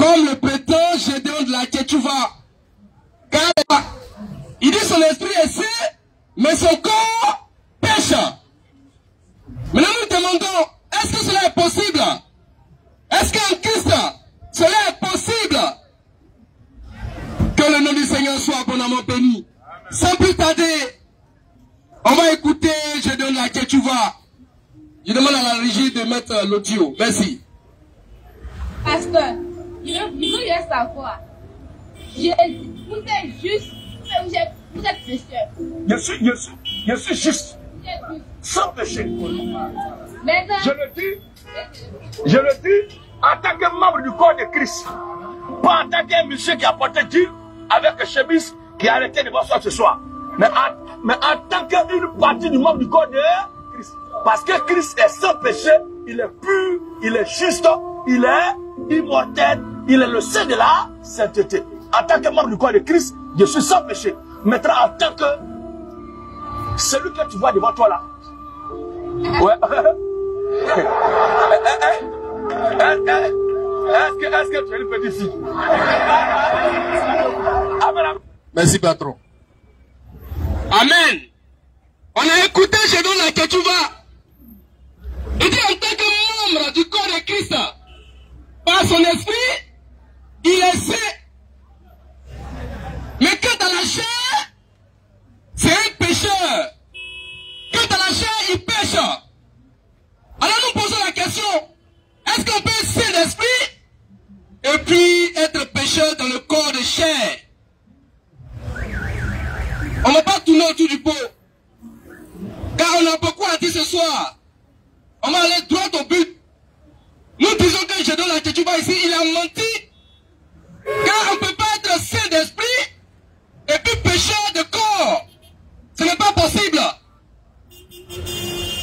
comme le prétend Gédéon de la Tchétchouva. Car il dit son esprit est sain, mais son corps pêche. Maintenant nous demandons, est-ce que cela est possible? Est-ce qu'en Christ, cela est possible? Que le nom du Seigneur soit abondamment béni. Sans plus tarder, on va écouter Gédéon de la Tchétchouva. Je demande à la régie de mettre l'audio. Merci. Pasteur, je voudrais savoir. Jésus, vous êtes juste, vous êtes pécheur. Je suis juste. Sans péché. Maintenant, Je le dis en tant que membre du corps de Christ. Pas en tant qu'un monsieur qui a porté Dieu avec chemise qui a arrêté de bonsoir ce soir. Mais en tant qu'une partie du membre du corps de Christ. Parce que Christ est sans péché, il est pur, il est juste, il est immortel, il est le Saint de la sainteté. En tant que membre du corps de Christ, je suis sans péché. Maintenant, en tant que celui que tu vois devant toi là. Ouais. Est-ce que tu es une petite fille? Amen. Merci patron. Amen. On a écouté Gédéon de la Tchétchouva. Il dit en tant que membre du corps de Christ, par son esprit, il est saint. Mais quant à la chair, c'est un pécheur. Quant à la chair, il pêche. Alors nous posons la question, est-ce qu'on peut être saint d'esprit et puis être pécheur dans le corps de chair? On ne va pas tourner autour du pot. Car on a beaucoup à dire ce soir. On va aller droit au but. Nous disons que Gédéon de la Tchétchouva ici, il a menti. Car on ne peut pas être saint d'esprit et puis pécheur de corps. Ce n'est pas possible.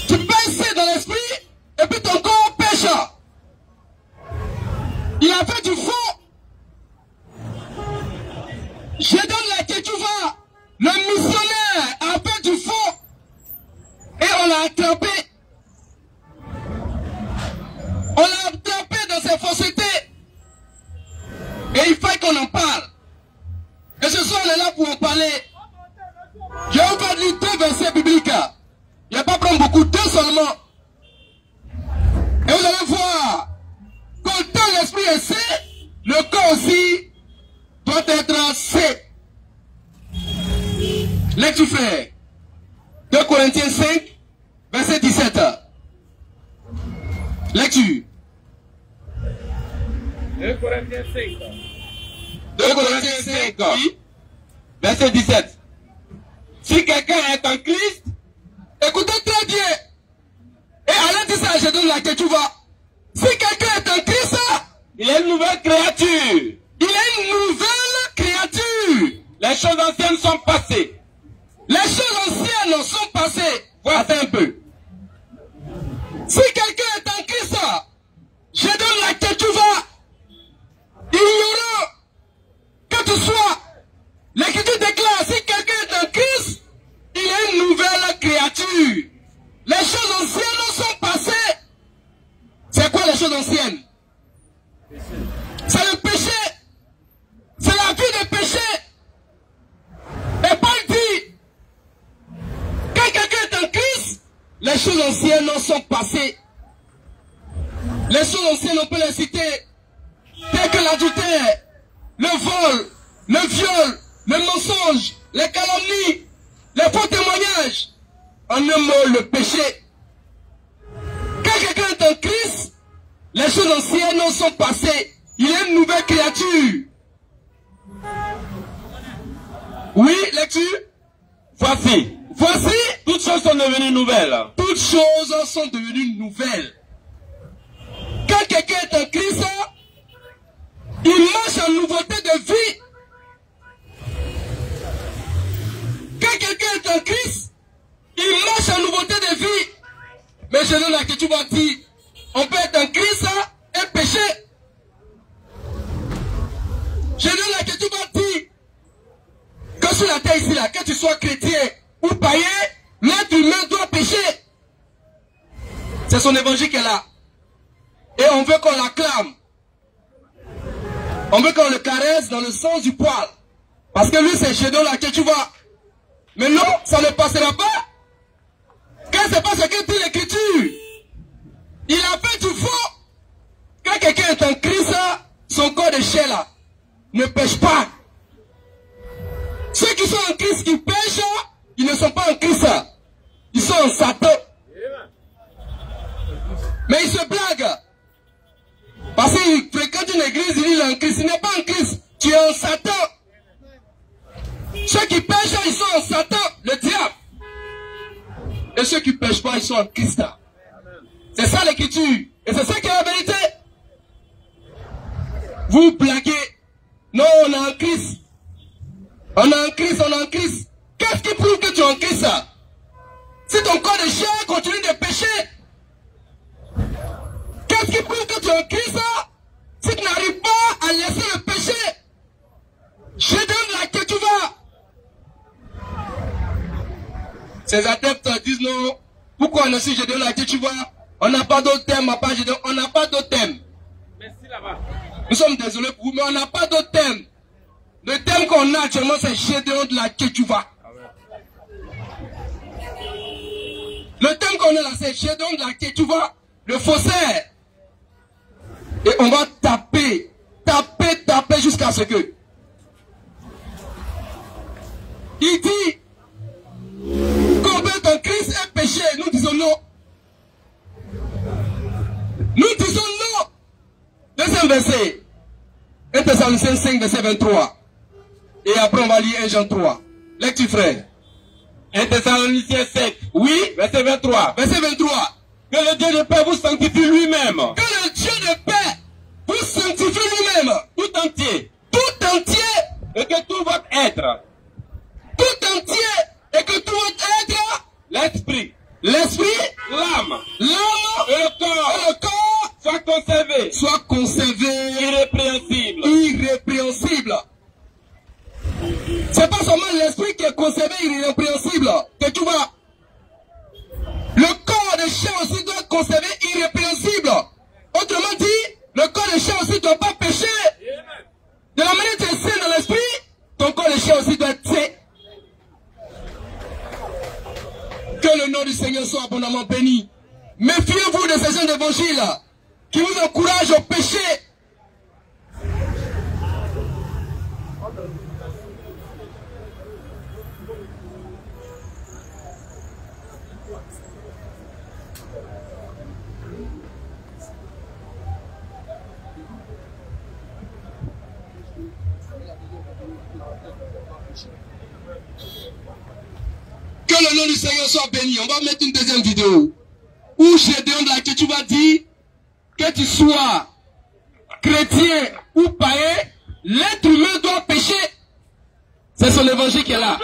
Tu peux pas être saint dans l'esprit et puis ton corps pêche. Il a fait du faux. Gédéon de la Tchétchouva, le missionnaire, a fait du faux. Et on l'a attrapé. On l'a attrapé dans ses faussetés. Et il faut qu'on en parle. Et ce soir, on est là pour en parler. Je vais vous lire 2 versets bibliques. Il n'y a pas prendre beaucoup, 2 seulement. Et vous allez voir qu'autant l'esprit est sain, le corps aussi doit être sain. Lecture fait 2 Corinthiens 5, verset 17. Lecture. 2 Corinthiens 5. 2 Corinthiens 5, oui, verset 17. Si quelqu'un est en Christ, écoutez très bien. Et allez dire ça à Gédéon de la Tchétchouva. Si quelqu'un est en Christ, il est une nouvelle créature. Il est une nouvelle créature. Les choses anciennes sont passées. Les choses anciennes sont passées. Voici un peu. Si quelqu'un est en Christ, Gédéon de la Tchétchouva, ignorant que tu sois. L'Écriture déclare, si quelqu'un est en Christ, il est une nouvelle créature. Les choses anciennes sont passées. C'est quoi les choses anciennes? C'est le péché. C'est la vie de péché. Et Paul dit, quand quelqu'un est en Christ, les choses anciennes sont passées. Les choses anciennes, on peut les citer, telles que l'adultère, le vol, le viol, le mensonge, les calomnies, les faux témoignages. En un mot, le péché. Quand quelqu'un est en Christ, les choses anciennes sont passées. Il est une nouvelle créature. Oui, lecture. Voici. Voici. Toutes choses sont devenues nouvelles. Toutes choses sont devenues nouvelles. Quand quelqu'un est en Christ, il marche en nouveauté de vie. Quand quelqu'un est en Christ, il marche en nouveauté de vie. Mais je ne sais que tu vas dire, on peut être en Christ et pécher. Je ne sais que tu vas dire, que sur la terre ici, là, que tu sois chrétien ou païen, l'être humain doit pécher. C'est son évangile qui est là. Et on veut qu'on l'acclame. On veut qu'on le caresse dans le sens du poil. Parce que lui, c'est Gédéon là que tu vois. Mais non, ça ne passera pas. Quand c'est pas ce que dit l'Écriture. Il a fait du faux. Quand quelqu'un est en Christ, son corps de chair là ne pêche pas. Ceux qui sont en Christ qui pêchent, ils ne sont pas en Christ. Ils sont en Satan. Mais ils se blaguent. Parce qu'il fréquente une église, il est en Christ. Il n'est pas en Christ. Tu es en Satan. Ceux qui pêchent, ils sont en Satan, le diable. Et ceux qui ne pêchent pas, ils sont en Christ. C'est ça l'Écriture. Et c'est ça qui est la vérité. Vous blaguez. Non, on est en Christ. On est en Christ, on est en Christ. Qu'est-ce qui prouve que tu es en Christ? Si ton corps de chair continue de pécher, qu'est-ce qui prouve que tu es en Christ? Si tu n'arrives pas à laisser le péché, je donne là que tu vas. Ces adeptes disent non. Pourquoi on est sur je donne là que tu vas? On n'a pas d'autre thème, on n'a pas d'autre thème. Merci là-bas. Nous sommes désolés pour vous, mais on n'a pas d'autre thème. Le thème qu'on a actuellement, c'est Gédéon de la Kétuva. Le thème qu'on a là, c'est Gédéon de la Kétuva, le faussaire. Et on va taper, taper, taper jusqu'à ce que. Il dit, combattre en Christ est péché. Nous disons non. Nous disons non. Deuxième verset. 1 Thessaloniciens 5, verset 23. Et après, on va lire 1 Jean 3. Lecture, frère. 1 Thessaloniciens 7. Oui. Verset 23. Verset 23. Que le Dieu de paix vous sanctifie lui-même. Que le Dieu de paix vous sanctifie lui-même. Tout entier. Tout entier. Et que tout votre être. Tout entier. Et que tout votre être. L'esprit. L'esprit. L'âme. L'âme. Et le corps. Et le corps. Soit conservé. Soit conservé. Irrépréhensible. Irrépréhensible. C'est pas seulement l'esprit qui est conservé irrépréhensible que tu vois. Le corps de chien aussi doit être conservé irrépréhensible. Autrement dit, le corps de chien aussi ne doit pas pécher. De la manière que tu es sain dans l'esprit, ton corps de chien aussi doit être sain. Que le nom du Seigneur soit abondamment béni. Méfiez-vous de ces gens d'évangile qui vous encouragent au péché. Que le nom du Seigneur soit béni. On va mettre une deuxième vidéo où Gédéon de la que tu vas dire que tu sois chrétien ou païen, l'être humain doit pécher. C'est son évangile qui est là.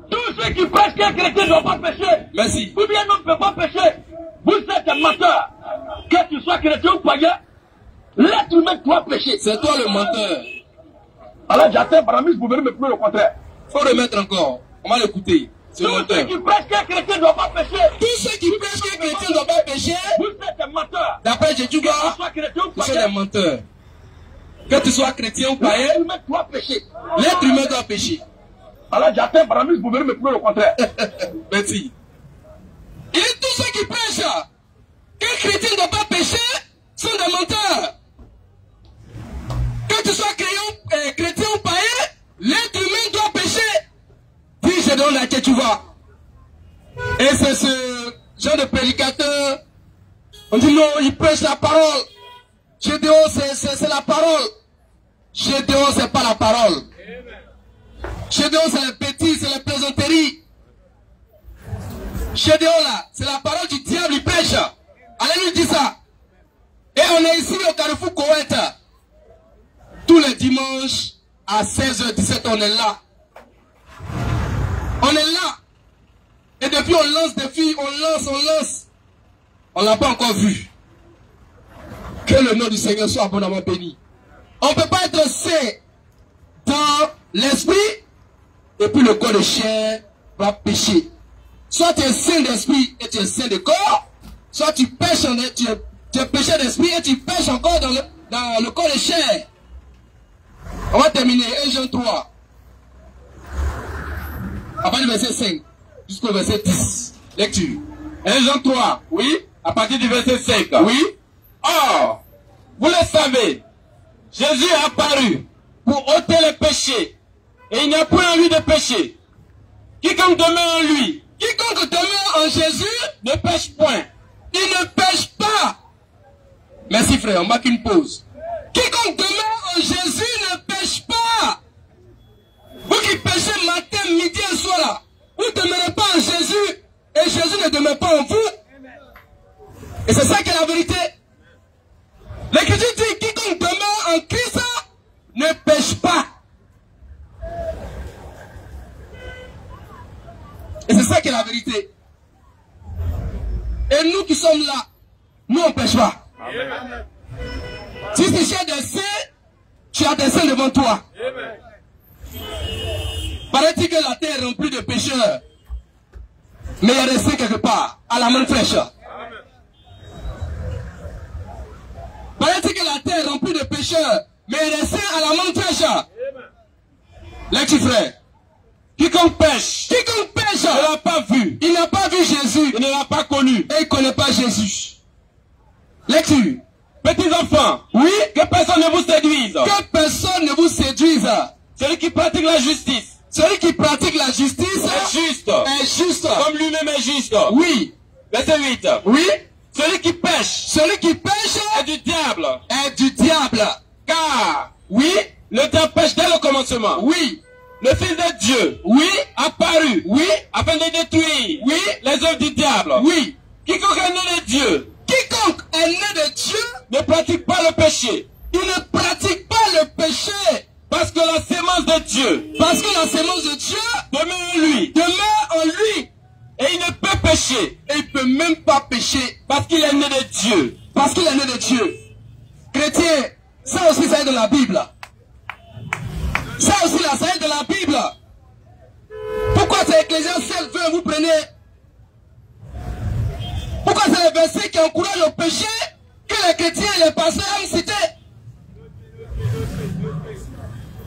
Tous ceux qui prêchent qu'un chrétien ne doit pas pécher. Merci. Ou bien non, ne peut pas pécher. Vous êtes un menteur. Que tu sois chrétien ou païen, l'être humain doit pécher. C'est toi le menteur. Alors j'attends, madame, vous pouvez me prouver le contraire. Faut remettre encore. On va l'écouter. Tous ceux qui prêchent qu'un chrétien ne doit pas pécher. Tous ceux qui prêchent qu'un chrétien ne doit pas pécher. Vous êtes un menteur. D'après Jésus, Que tu sois chrétien ou tu sois païen, des menteurs. Que tu sois chrétien ou païen, l'être humain doit pécher. l'être humain doit pécher. Alors j'attends, madame, vous pouvez me prouver le contraire. Merci. Il dit tous ceux qui prêchent qu'un chrétien ne doit pas pécher sont des menteurs. Que tu sois chrétien ou païen, l'être humain doit pécher. Puis je donne à qui tu vois. Et c'est ce genre de prédicateur. On dit non, il prêche la parole. Gédéon, c'est la parole. Gédéon, c'est pas la parole. Gédéon, c'est les bêtises, c'est les plaisanteries. Gédéon, là, c'est la parole du diable, il prêche. Allez lui dire ça. Et on est ici au Carrefour Koweït. Tous les dimanches, à 16h17, on est là. On est là. Et depuis, on lance des filles, on lance. On ne l'a pas encore vu. Que le nom du Seigneur soit abondamment béni. On ne peut pas être saint dans l'esprit et puis le corps de chair va pécher. Soit tu es saint d'esprit et tu es saint de corps, soit tu pêches, tu es péché d'esprit et tu pêches encore dans le corps de chair. On va terminer. 1 Jean 3. À partir du verset 5 jusqu'au verset 10. Lecture. 1 Jean 3, oui, à partir du verset 5. Oui. Or, vous le savez, Jésus est apparu pour ôter les péchés, et il n'y a point en lui de péché. Quiconque demeure en lui, Quiconque demeure en Jésus ne pêche point. il ne pêche pas. Merci frère, on marque une pause. Quiconque demeure en Jésus ne pêche pas. Vous qui pêchez matin, midi et soir là, vous ne demeurez pas en Jésus et Jésus ne demeure pas en vous. Et c'est ça qui est la vérité. L'Écriture dit quiconque demeure en Christ ne pêche pas. Et c'est ça qui est la vérité. Et nous qui sommes là, nous on ne pêche pas. Amen. Si tu cherches des saints, tu as des saints devant toi. Paraît-il que la terre est remplie de pécheurs. Mais il y a des saints quelque part, à la main fraîche. Paraît-il que la terre est remplie de pécheurs. Mais il y a des saints à la main fraîche. Lecture frère. Quiconque pêche, ne l'a pas vu. Il n'a pas vu Jésus. Il ne l'a pas connu. Et il ne connaît pas Jésus. Lecture. Petits enfants, Oui. que personne ne vous séduise. Que personne ne vous séduise. Celui qui pratique la justice Celui qui pratique la justice est juste, est juste. comme lui-même est juste. Oui. Verset 8. Oui. Celui qui pêche Celui qui pêche est du diable. est du diable. Car Oui. le diable pêche dès le commencement. Oui. Le Fils de Dieu Oui. apparu Oui. afin de détruire Oui. les œuvres du diable. Oui. Quiconque est né de Dieu Quiconque est né de Dieu ne pratique pas le péché, il ne pratique pas le péché. parce que la sémence de Dieu Parce que la sémence de Dieu demeure en lui, demeure en lui. et il ne peut pécher Et il ne peut même pas pécher. parce qu'il est né de Dieu. Parce qu'il est né de Dieu. Chrétien, ça aussi ça est dans la Bible. Ça aussi là, ça est dans la Bible. Pourquoi c'est Ecclésiaste 20 vous prenez? Pourquoi c'est les versets qui encouragent au péché que les chrétiens et les pasteurs aiment citer?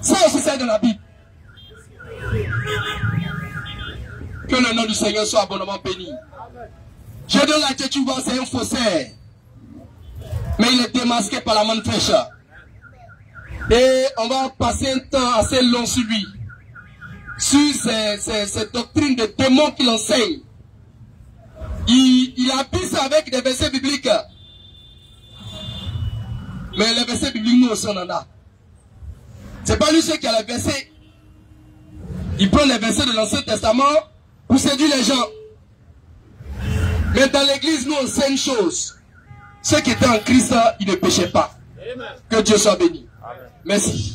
Ça aussi ça est dans la Bible. Que le nom du Seigneur soit abondamment béni. Je donne la tête, tu vois, c'est un faussaire. Mais il est démasqué par la main fraîche. Et on va passer un temps assez long sur lui. Sur ces doctrines de démons qu'il enseigne. Il appuie ça avec des versets bibliques. Mais les versets bibliques, nous aussi on en a. C'est pas lui seul qui a les versets. Il prend les versets de l'Ancien Testament pour séduire les gens. Mais dans l'église, nous on sait une chose. Ceux qui étaient en Christ, ils ne péchaient pas. Que Dieu soit béni. Merci.